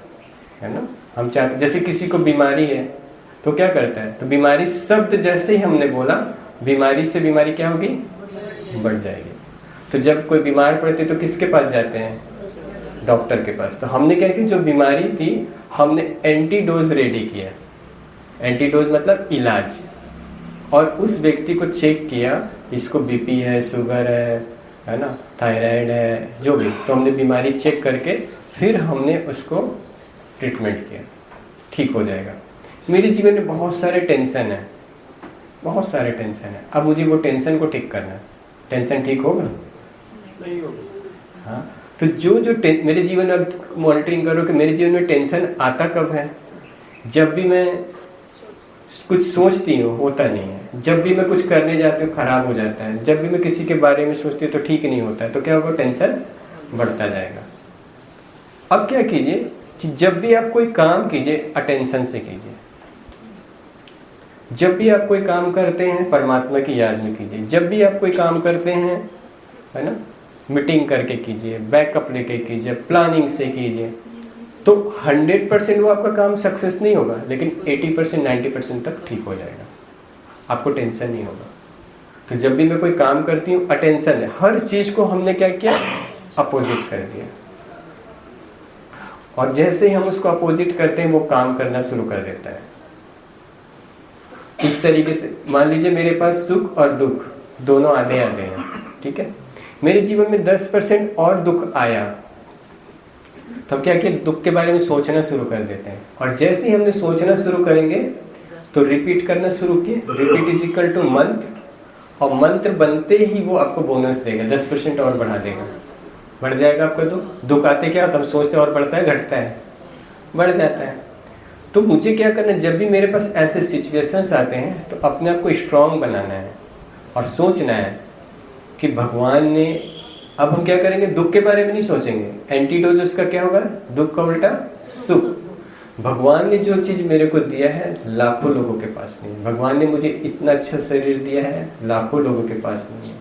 Speaker 1: है ना। हम चाहते, जैसे किसी को बीमारी है तो क्या करता है, तो बीमारी शब्द जैसे ही हमने बोला, बीमारी से बीमारी क्या होगी, बढ़ जाएगी। तो जब कोई बीमार पड़ते तो किसके पास जाते हैं? डॉक्टर के पास। तो हमने क्या किया, जो बीमारी थी हमने एंटीडोज रेडी किया। एंटीडोज मतलब इलाज। और उस व्यक्ति को चेक किया, इसको बीपी है, शुगर है ना, थायराइड है, जो भी। तो हमने बीमारी चेक करके फिर हमने उसको ट्रीटमेंट किया, ठीक हो जाएगा। मेरे जीवन में बहुत सारे टेंशन है, बहुत सारे टेंशन है। अब मुझे वो टेंशन को ठीक करना है। टेंशन ठीक होगा?
Speaker 2: नहीं होगा।
Speaker 1: हाँ, तो जो मेरे जीवन में मॉनिटरिंग करो कि मेरे जीवन में टेंशन आता कब है। जब भी मैं कुछ सोचती हूँ होता नहीं है, जब भी मैं कुछ करने जाती हूँ खराब हो जाता है, जब भी मैं किसी के बारे में सोचती हूँ तो ठीक नहीं होता है। तो क्या होगा, टेंशन बढ़ता जाएगा। अब क्या कीजिए कि जब भी आप कोई काम कीजिए अटेंशन से कीजिए। जब भी आप कोई काम करते हैं परमात्मा की याद में कीजिए। जब भी आप कोई काम करते हैं, है ना, मीटिंग करके कीजिए, बैकअप लेके कीजिए, प्लानिंग से कीजिए। तो 100% वो आपका काम सक्सेस नहीं होगा, लेकिन 80% 90% तक ठीक हो जाएगा, आपको टेंशन नहीं होगा। तो जब भी मैं कोई काम करती हूँ अटेंशन है। हर चीज को हमने क्या किया, अपोजिट कर दिया। और जैसे ही हम उसको अपोजिट करते हैं वो काम करना शुरू कर देता है। इस तरीके से मान लीजिए मेरे पास सुख और दुख दोनों आधे आधे हैं, ठीक है। मेरे जीवन में 10% और दुख आया तो हम क्या किया, दुख के बारे में सोचना शुरू कर देते हैं। और जैसे ही हमने सोचना शुरू करेंगे तो रिपीट करना शुरू किए। रिपीट इज इक्वल टू मंत्र, और मंत्र बनते ही वो आपको बोनस देगा, 10% और बढ़ा देगा। बढ़ जाएगा आपका दुख। दुख आते क्या होता है, हम सोचते और बढ़ता है, घटता है, बढ़ जाता है। तो मुझे क्या करना है, जब भी मेरे पास ऐसे सिचुएशंस आते हैं तो अपने आप को स्ट्रांग बनाना है और सोचना है कि भगवान ने, अब हम क्या करेंगे, दुख के बारे में नहीं सोचेंगे। एंटीडोज उसका क्या होगा, दुख का उल्टा सुख। भगवान ने जो चीज मेरे को दिया है लाखों लोगों के पास नहीं। भगवान ने मुझे इतना अच्छा शरीर दिया है, लाखों लोगों के पास नहीं है।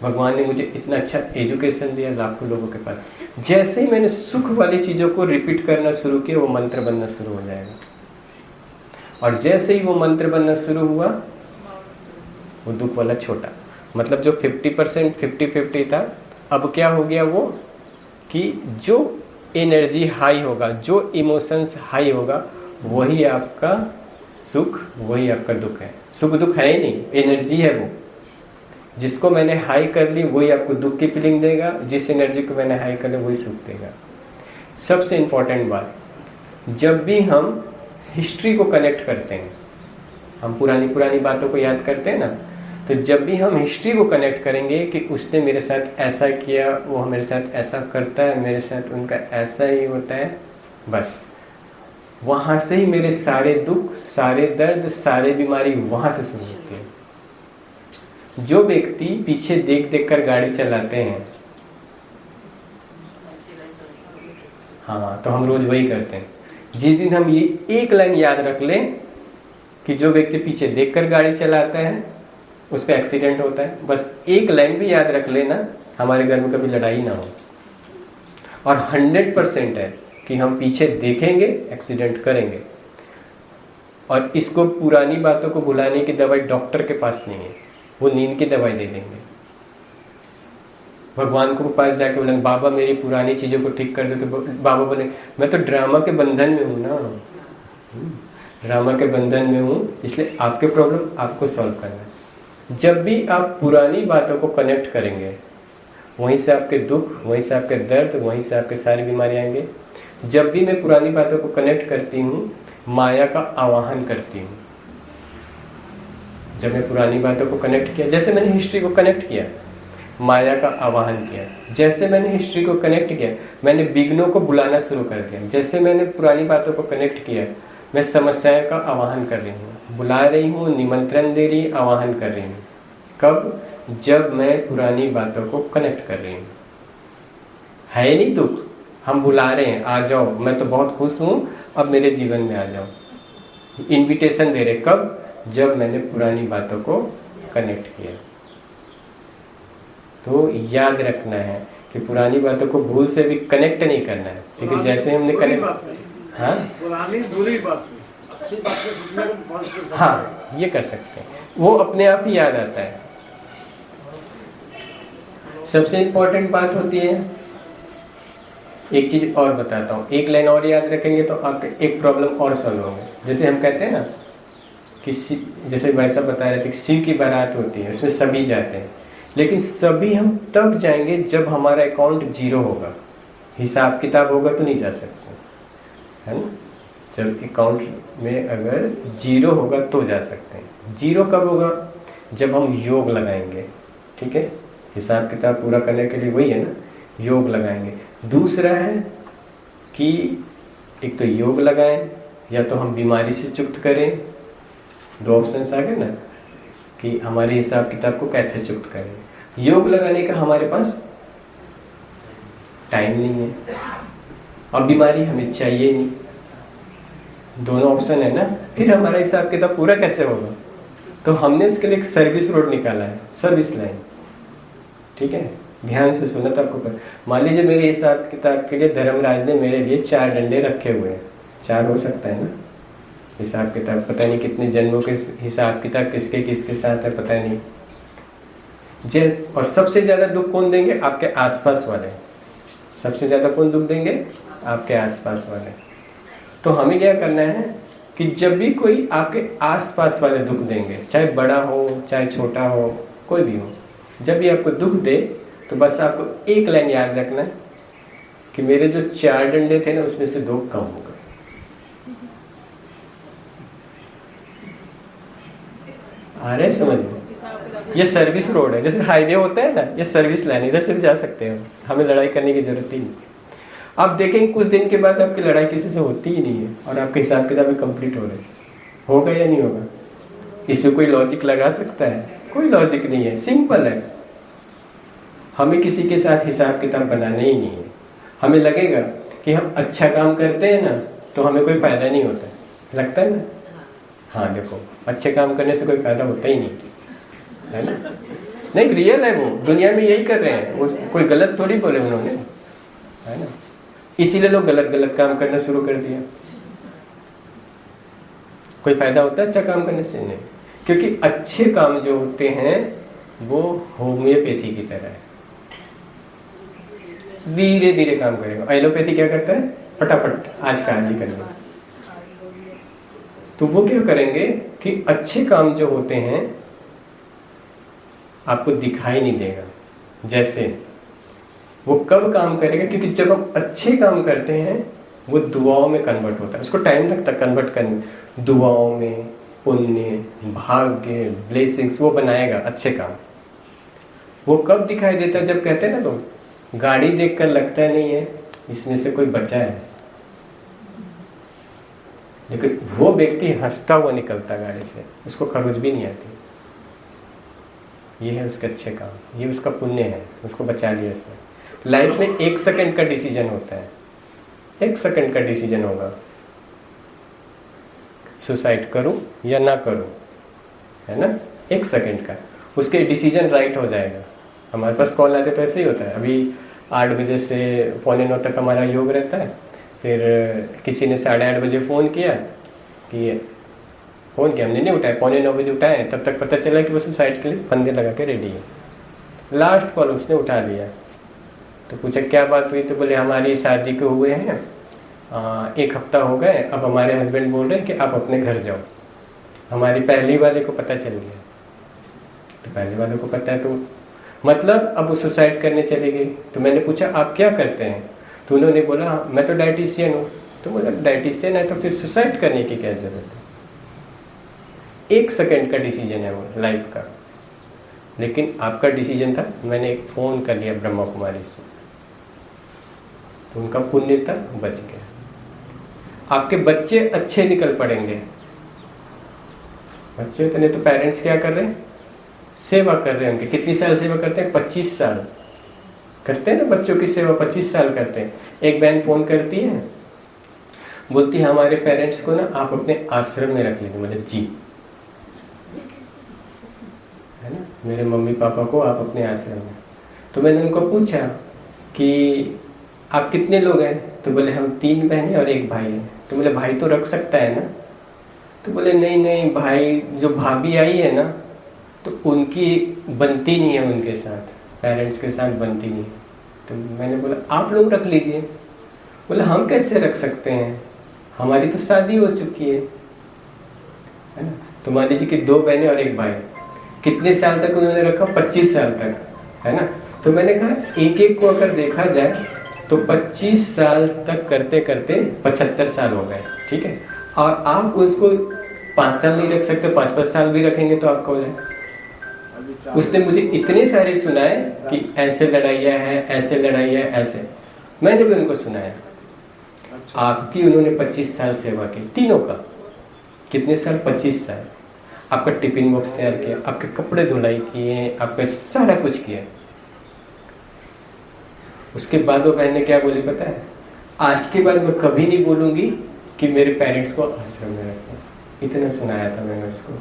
Speaker 1: भगवान ने मुझे इतना अच्छा एजुकेशन दिया, लाखों लोगों के पास। जैसे ही मैंने सुख वाली चीजों को रिपीट करना शुरू किया वो मंत्र बनना शुरू हो जाएगा। और जैसे ही वो मंत्र बनना शुरू हुआ वो दुख वाला छोटा, मतलब जो 50% 50-50 था, अब क्या हो गया वो कि जो एनर्जी हाई होगा, जो इमोशंस हाई होगा, वही आपका सुख, वही आपका दुख है। सुख दुख है ही नहीं, एनर्जी है वो। जिसको मैंने हाई कर ली वही आपको दुख की फीलिंग देगा, जिस एनर्जी को मैंने हाई कर ली वही सुख देगा। सबसे इंपॉर्टेंट बात, जब भी हम हिस्ट्री को कनेक्ट करते हैं, हम पुरानी बातों को याद करते हैं ना, तो जब भी हम हिस्ट्री को कनेक्ट करेंगे कि उसने मेरे साथ ऐसा किया, वो मेरे साथ ऐसा करता है, मेरे साथ उनका ऐसा ही होता है, बस वहाँ से ही मेरे सारे दुख, सारे दर्द, सारे बीमारी वहाँ से शुरू होती है। जो व्यक्ति पीछे देख देख कर गाड़ी चलाते हैं, हाँ, तो हम रोज वही करते हैं। जिस दिन हम ये एक लाइन याद रख लें कि जो व्यक्ति पीछे देखकर गाड़ी चलाता है उसका एक्सीडेंट होता है, बस एक लाइन भी याद रख लेना, हमारे घर में कभी लड़ाई ना हो। और 100% है कि हम पीछे देखेंगे एक्सीडेंट करेंगे। और इसको पुरानी बातों को भुलाने की दवाई डॉक्टर के पास नहीं है, वो नींद की दवाई दे देंगे। भगवान को पास जाके बोलेंगे बाबा मेरी पुरानी चीज़ों को ठीक कर दे, तो बाबा बोले मैं तो ड्रामा के बंधन में हूँ ना, ड्रामा के बंधन में हूँ, इसलिए आपके प्रॉब्लम आपको सॉल्व करना है। जब भी आप पुरानी बातों को कनेक्ट करेंगे वहीं से आपके दुख, वहीं से आपके दर्द, वहीं से आपके सारी बीमारी आएंगे। जब भी मैं पुरानी बातों को कनेक्ट करती हूँ माया का आवाहन करती हूँ। जब मैं पुरानी बातों को कनेक्ट किया, जैसे मैंने हिस्ट्री को कनेक्ट किया, माया का आवाहन किया। जैसे मैंने हिस्ट्री को कनेक्ट किया, मैंने विघ्नों को बुलाना शुरू कर दिया। जैसे मैंने पुरानी बातों को कनेक्ट किया, मैं समस्याओं का आवाहन कर रही हूँ, बुला रही हूँ, निमंत्रण दे रही, आवाहन कर रही हूँ। कब? जब मैं पुरानी बातों को कनेक्ट कर रही हूँ। है नहीं दुख, हम बुला रहे हैं, आ जाओ, मैं तो बहुत खुश हूँ, अब मेरे जीवन में आ जाओ। इनविटेशन दे रहे, कब? जब मैंने पुरानी बातों को कनेक्ट किया। तो याद रखना है कि पुरानी बातों को भूल से भी कनेक्ट नहीं करना है, क्योंकि जैसे हमने कनेक्ट, हाँ
Speaker 2: पुरानी बुरी बात, अच्छी बात,
Speaker 1: हाँ ये कर सकते हैं, वो अपने आप ही याद आता है। सबसे इम्पोर्टेंट बात होती है, एक चीज और बताता हूँ, एक लाइन और याद रखेंगे तो आपके एक प्रॉब्लम और सॉल्व होंगे। जैसे हम कहते हैं ना कि जैसे वैसा बता रहे थे कि शिव की बारात होती है, उसमें सभी जाते हैं, लेकिन सभी हम तब जाएंगे जब हमारा अकाउंट 0 होगा, हिसाब किताब होगा तो नहीं जा सकते, है ना। जब अकाउंट में अगर 0 होगा तो जा सकते हैं। 0 कब होगा? जब हम योग लगाएंगे, ठीक है, हिसाब किताब पूरा करने के लिए वही है ना, योग लगाएंगे। दूसरा है कि एक तो योग लगाएं या तो हम बीमारी से चुक्त करें, 2 ऑप्शंस आ गए ना कि हमारे हिसाब किताब को कैसे चुक्त करें। योग लगाने का हमारे पास टाइम नहीं है और बीमारी हमें चाहिए नहीं, दोनों ऑप्शन है ना, फिर हमारा हिसाब किताब पूरा कैसे होगा? तो हमने उसके लिए एक सर्विस रोड निकाला है, सर्विस लाइन, ठीक है। ध्यान से सुना तो आपको पता। मान लीजिए मेरे हिसाब किताब के लिए धर्मराज ने मेरे लिए 4 डंडे रखे हुए हैं, 4 हो सकता है ना, हिसाब किताब पता नहीं कितने जन्मों के हिसाब किताब किसके किसके साथ है पता नहीं। जैस और सबसे ज्यादा दुख कौन देंगे? आपके आसपास वाले। सबसे ज्यादा कौन दुख देंगे? आपके आसपास वाले। तो हमें क्या करना है कि जब भी कोई आपके आसपास वाले दुख देंगे, चाहे बड़ा हो चाहे छोटा हो, कोई भी हो, जब भी आपको दुख दे तो बस आपको एक लाइन याद रखना है कि मेरे जो 4 डंडे थे ना उसमें से 2 कम हो गए। आ रहे समझ में? ये सर्विस रोड है, जैसे हाईवे होता है ना, ये सर्विस लाइन, इधर से भी जा सकते हैं, हमें लड़ाई करने की जरूरत ही नहीं। आप देखेंगे कुछ दिन के बाद आपकी लड़ाई किसी से होती ही नहीं है और आपके हिसाब किताब भी कंप्लीट हो रहे, होगा या नहीं होगा? इसमें कोई लॉजिक लगा सकता है? कोई लॉजिक नहीं है, सिंपल है। हमें किसी के साथ हिसाब किताब बनाने ही नहीं है। हमें लगेगा कि हम अच्छा काम करते हैं ना तो हमें कोई फायदा नहीं होता, लगता है ना। हाँ देखो, अच्छे काम करने से कोई फायदा होता ही नहीं, है ना। नहीं, रियल है, वो दुनिया में यही कर रहे हैं, वो कोई गलत थोड़ी बोले उन्होंने, है ना। इसीलिए लोग गलत गलत काम करना शुरू कर दिया। कोई फायदा होता है अच्छा काम करने से? नहीं, क्योंकि अच्छे काम जो होते हैं वो होम्योपैथी की तरह है, धीरे धीरे काम करेगा। एलोपैथी क्या करता है? फटाफट आज का आज ही करेगा। तो वो क्या करेंगे कि अच्छे काम जो होते हैं आपको दिखाई नहीं देगा। जैसे वो कब काम करेगा? क्योंकि जब हम अच्छे काम करते हैं वो दुआओं में कन्वर्ट होता है, उसको टाइम लगता है कन्वर्ट करने। दुआओं में पुण्य, भाग्य, ब्लेसिंग्स वो बनाएगा अच्छे काम। वो कब दिखाई देता है? जब कहते हैं ना लोग, गाड़ी देखकर लगता नहीं है इसमें से कोई बचा है, लेकिन वो व्यक्ति हंसता हुआ निकलता गाड़ी से, उसको खरोच भी नहीं आती। ये है उसके अच्छे काम, ये उसका पुण्य है, उसको बचा लिया उसने। लाइफ में 1 सेकंड का डिसीजन होता है, 1 सेकंड का डिसीजन होगा, सुसाइड करूं या ना करूं, है ना। 1 सेकंड का उसके डिसीजन राइट हो जाएगा। हमारे पास कॉल आते तो ऐसे ही होता है। अभी 8 बजे से 8:45 तक हमारा योग रहता है, फिर किसी ने 8:30 बजे फ़ोन किया कि फ़ोन किया, हमने नहीं उठाया, 8:45 बजे उठाए, तब तक पता चला कि वो सुसाइड के लिए फंदे लगा के रेडी है। लास्ट कॉल उसने उठा लिया, तो पूछा क्या बात हुई? तो बोले हमारी शादी को हुए हैं 1 हफ्ता हो गए, अब हमारे हस्बैंड बोल रहे हैं कि आप अपने घर जाओ। हमारी पहली वाले को पता चल गया, तो पहले वाले को पता है तो मतलब अब वो सुसाइड करने चले गए। तो मैंने पूछा आप क्या करते हैं? तो उन्होंने बोला मैं तो डाइटिशियन हूँ। तो बोला डाइटिशियन है तो फिर सुसाइड करने की क्या जरूरत है? 1 सेकंड का डिसीजन है वो लाइफ का, लेकिन आपका डिसीजन था मैंने एक फ़ोन कर लिया ब्रह्मा कुमारी से, तो उनका पुण्य था, बच गया। आपके बच्चे अच्छे निकल पड़ेंगे, बच्चे तो नहीं तो पेरेंट्स क्या कर रहे हैं? सेवा कर रहे होंगे। कितनी साल सेवा करते हैं? 25 साल करते हैं ना बच्चों की सेवा, 25 साल करते हैं। एक बहन फोन करती है, बोलती है हमारे पेरेंट्स को ना आप अपने आश्रम में रख लीजिए। बोले जी, है ना, मेरे मम्मी पापा को आप अपने आश्रम में। तो मैंने उनको पूछा कि आप कितने लोग हैं? तो बोले हम 3 बहनें और 1 भाई है। तो बोले भाई तो रख सकता है ना? तो बोले नहीं नहीं, भाई जो भाभी आई है ना तो उनकी बनती नहीं है उनके साथ। पेरेंट्स के साथ बनती नहीं। तो मैंने बोला आप लोग रख लीजिए। बोला हम कैसे रख सकते हैं, हमारी तो शादी हो चुकी है ना। तो मान लीजिए कि 2 बहनें और 1 भाई, कितने साल तक उन्होंने रखा, 25 साल तक, है ना। तो मैंने कहा एक एक को अगर देखा जाए तो 25 साल तक करते करते 75 साल हो गए, ठीक है। और आप उसको 5 साल नहीं रख सकते, 5-5 साल भी रखेंगे तो आपका हो जाए। उसने मुझे इतने सारे सुनाए कि ऐसे लड़ाइयाँ है, ऐसे लड़ाइयाँ, ऐसे। मैंने भी उनको सुनाया। आपकी उन्होंने 25 साल सेवा की, तीनों का। कितने साल? 25 साल। आपका टिफिन बॉक्स तैयार किया, आपके कपड़े धुलाई किए, आपका सारा कुछ किया। उसके बाद वो बहन ने क्या बोली पता है? आज के बाद मैं कभी नहीं बोलूंगी कि मेरे पेरेंट्स को आश्रम में रखो। इतना सुनाया था मैंने उसको।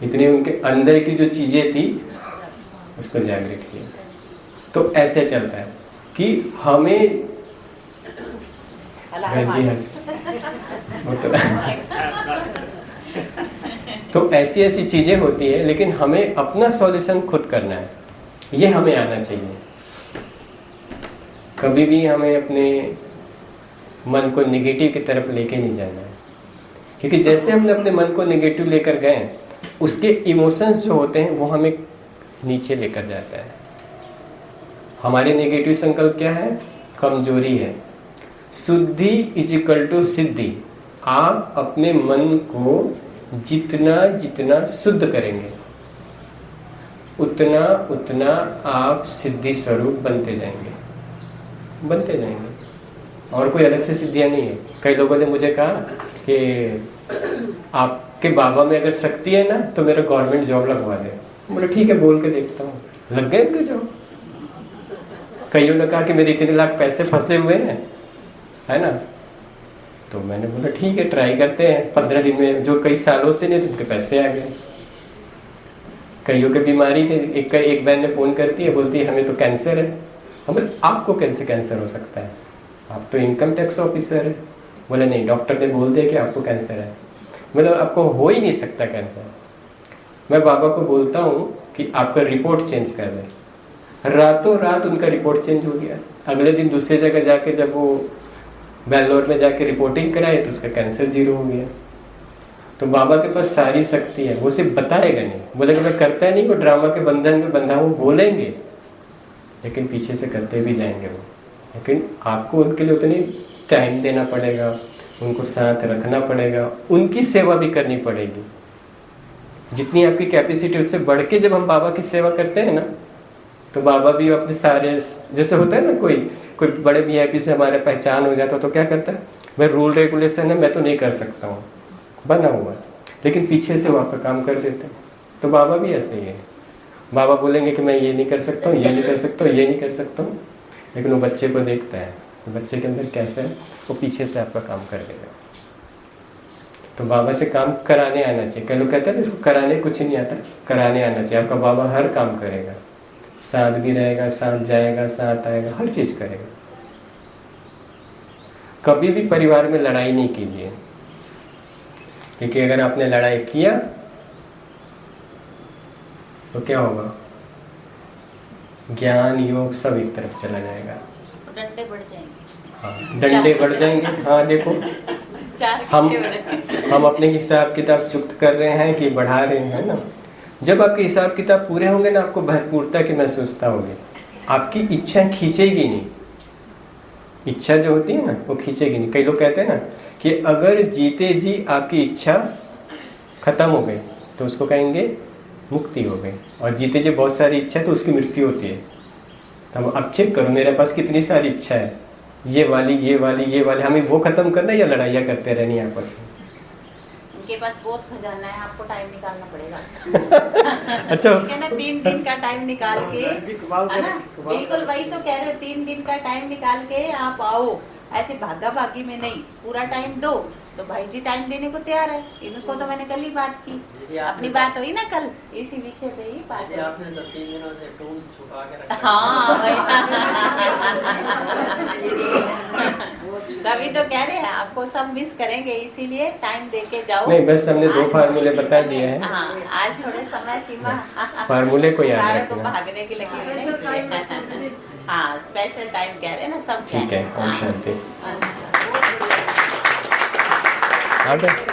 Speaker 1: इतनी उनके अंदर की जो चीजें थी उसको जागृत किया। तो ऐसे चलता है कि हमें जी हाँ तो ऐसी ऐसी चीजें होती है, लेकिन हमें अपना सॉल्यूशन खुद करना है, ये हमें आना चाहिए। कभी भी हमें अपने मन को नेगेटिव की तरफ लेके नहीं जाना है, क्योंकि जैसे हमने अपने मन को नेगेटिव लेकर गए, उसके इमोशंस जो होते हैं वो हमें नीचे लेकर जाता है। हमारे नेगेटिव संकल्प क्या है? कमजोरी है। शुद्धि इज इक्वल टू सिद्धि। आप अपने मन को जितना जितना शुद्ध करेंगे उतना उतना आप सिद्धि स्वरूप बनते जाएंगे। और कोई अलग से सिद्धियां नहीं है। कई लोगों ने मुझे कहा कि आपके बाबा में अगर शक्ति है ना तो मेरा गवर्नमेंट जॉब लगवा दे। बोले ठीक है, बोल के देखता हूँ। लग गए उनके जॉब। कईयों ने कहा कि मेरे इतने लाख पैसे फंसे हुए हैं, है ना। तो मैंने बोला ठीक है, ट्राई करते हैं। 15 दिन में, जो कई सालों से नहीं थे उनके पैसे आ गए। कईयों की बीमारी थी। एक बहन ने फोन करती है, बोलती है हमें तो कैंसर है। हम आपको कैसे कैंसर हो सकता है, आप तो इनकम टैक्स ऑफिसर है। बोले नहीं, डॉक्टर ने बोल दिया कि आपको कैंसर है। मतलब आपको हो ही नहीं सकता कैंसर। मैं बाबा को बोलता हूँ कि आपका रिपोर्ट चेंज कर दें। रातों रात उनका रिपोर्ट चेंज हो गया। अगले दिन दूसरी जगह जाके जब वो बैंगलोर में जाके रिपोर्टिंग कराए तो उसका कैंसर 0 हो गया। तो बाबा के पास सारी शक्ति है, वो सिर्फ बताएगा नहीं। बोलेगा मैं करता नहीं, वो ड्रामा के बंधन में बंधा वो बोलेंगे, लेकिन पीछे से करते भी जाएंगे वो। लेकिन आपको उनके लिए उतनी टाइम देना पड़ेगा, उनको साथ रखना पड़ेगा, उनकी सेवा भी करनी पड़ेगी। जितनी आपकी कैपेसिटी, उससे बढ़ के जब हम बाबा की सेवा करते हैं ना, तो बाबा भी अपने सारे, जैसे होता है ना, कोई बड़े वीआईपी से हमारा पहचान हो जाता है तो क्या करता है, मैं रूल रेगुलेशन है, मैं तो नहीं कर सकता हूँ, बना हुआ, लेकिन पीछे से वो आपका काम कर देते हैं। तो बाबा भी ऐसे ही है। बाबा बोलेंगे कि मैं ये नहीं कर सकता हूँ, ये नहीं कर सकता हूँ, ये नहीं कर सकता हूँ, लेकिन वो बच्चे को देखता है, तो बच्चे के अंदर कैसा है, वो पीछे से आपका काम कर देगा। तो बाबा से काम कराने आना चाहिए। कई लोग कहते हैं इसको कराने कुछ नहीं आता, कराने आना चाहिए। आपका बाबा हर काम करेगा, साथ भी रहेगा, साथ जाएगा, साथ आएगा, हर चीज करेगा। कभी भी परिवार में लड़ाई नहीं कीजिए, क्योंकि अगर आपने लड़ाई किया तो क्या होगा, ज्ञान योग सब एक तरफ चला जाएगा,
Speaker 3: डंडे बढ़ जाएंगे।
Speaker 1: हाँ, डंडे बढ़ जाएंगे। हाँ देखो, हम अपने हिसाब किताब चुक्त कर रहे हैं कि बढ़ा रहे हैं ना। जब आपके हिसाब किताब पूरे होंगे ना, आपको भरपूरता की महसूसता होगी, आपकी इच्छा खींचेगी नहीं। इच्छा जो होती है ना, वो खींचेगी नहीं। कई लोग कहते हैं ना कि अगर जीते जी आपकी इच्छा खत्म हो गई तो उसको कहेंगे मुक्ति हो गई, और जीते जी बहुत सारी इच्छा है तो उसकी मृत्यु होती है। तो अब चेक करो मेरे पास कितनी सारी इच्छा है, ये वाली, ये वाली, ये वाली, हमें वो खत्म करना है या लड़ाइयाँ करते रहनी है आपस में।
Speaker 3: उनके पास बहुत खजाना है, आपको टाइम निकालना पड़ेगा।
Speaker 1: अच्छा,
Speaker 3: है ना, 3 दिन का टाइम निकाल के, है ना, बिल्कुल वही तो कह रहे हो, 3 दिन का टाइम निकाल के आप आओ, ऐसे भागा भागी में नहीं, पूरा टाइम दो तो भाई जी टाइम देने को तैयार है। इनको तो मैंने कल ही बात की, अपनी बात हुई ना कल, इसी विषय पे ही बात हुई।
Speaker 4: आपने तो 3 दिनों से टूल छुपा के रखा है।
Speaker 3: हाँ भाई तभी तो कह रहे हैं आपको सब मिस करेंगे, इसीलिए टाइम दे के जाओ।
Speaker 1: नहीं, बस हमने 2
Speaker 3: आज
Speaker 1: फार्मूले
Speaker 3: थोड़े
Speaker 1: बता
Speaker 3: समय-
Speaker 1: दिए हैं।
Speaker 3: हाँ, आज थोड़े समय सीमा
Speaker 1: फार्मूले को याद
Speaker 3: सारे को
Speaker 1: रखना।
Speaker 3: भागने की लगी हुई नहीं। हाँ, स्पेशल टाइम कह रहे हैं ना, सब कह
Speaker 1: ठीक है,
Speaker 3: रहे हैं।
Speaker 1: ओम शांति।
Speaker 3: हाँ।
Speaker 1: आ गए?